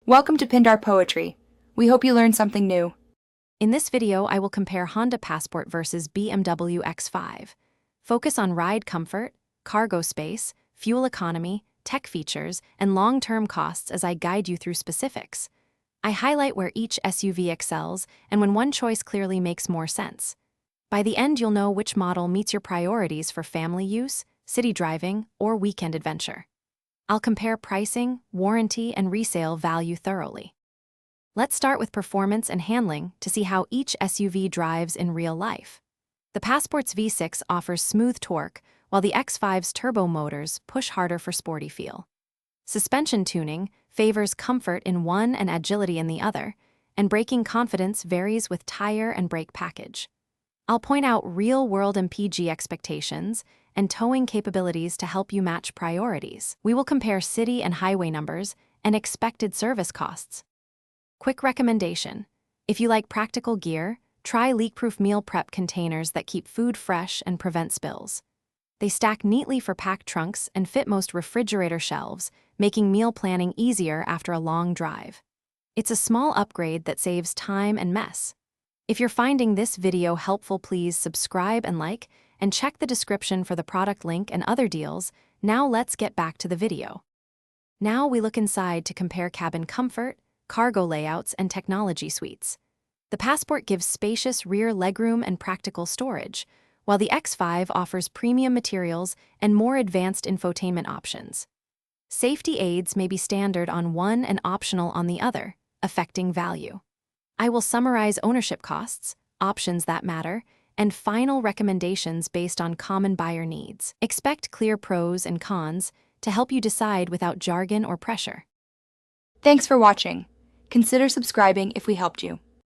Welcome to Pindar Poetry. We hope you learned something new. In this video, I will compare Honda Passport versus BMW X5. Focus on ride comfort, cargo space, fuel economy, tech features, and long-term costs as I guide you through specifics. I highlight where each SUV excels and when one choice clearly makes more sense. By the end, you'll know which model meets your priorities for family use, city driving, or weekend adventure. I'll compare pricing, warranty, and resale value thoroughly. Let's start with performance and handling to see how each SUV drives in real life. The Passport's V6 offers smooth torque, while the X5's turbo motors push harder for sporty feel. Suspension tuning favors comfort in one and agility in the other, and braking confidence varies with tire and brake package. I'll point out real-world MPG expectations and towing capabilities to help you match priorities. We will compare city and highway numbers and expected service costs. Quick recommendation: if you like practical gear, try leak-proof meal prep containers that keep food fresh and prevent spills. They stack neatly for packed trunks and fit most refrigerator shelves, making meal planning easier after a long drive. It's a small upgrade that saves time and mess. If you're finding this video helpful, please subscribe and like, and check the description for the product link and other deals. Now let's get back to the video. Now we look inside to compare cabin comfort, cargo layouts, and technology suites. The Passport gives spacious rear legroom and practical storage, while the X5 offers premium materials and more advanced infotainment options. Safety aids may be standard on one and optional on the other, affecting value. I will summarize ownership costs, options that matter, and final recommendations based on common buyer needs. Expect clear pros and cons to help you decide without jargon or pressure. Thanks for watching. Consider subscribing if we helped you.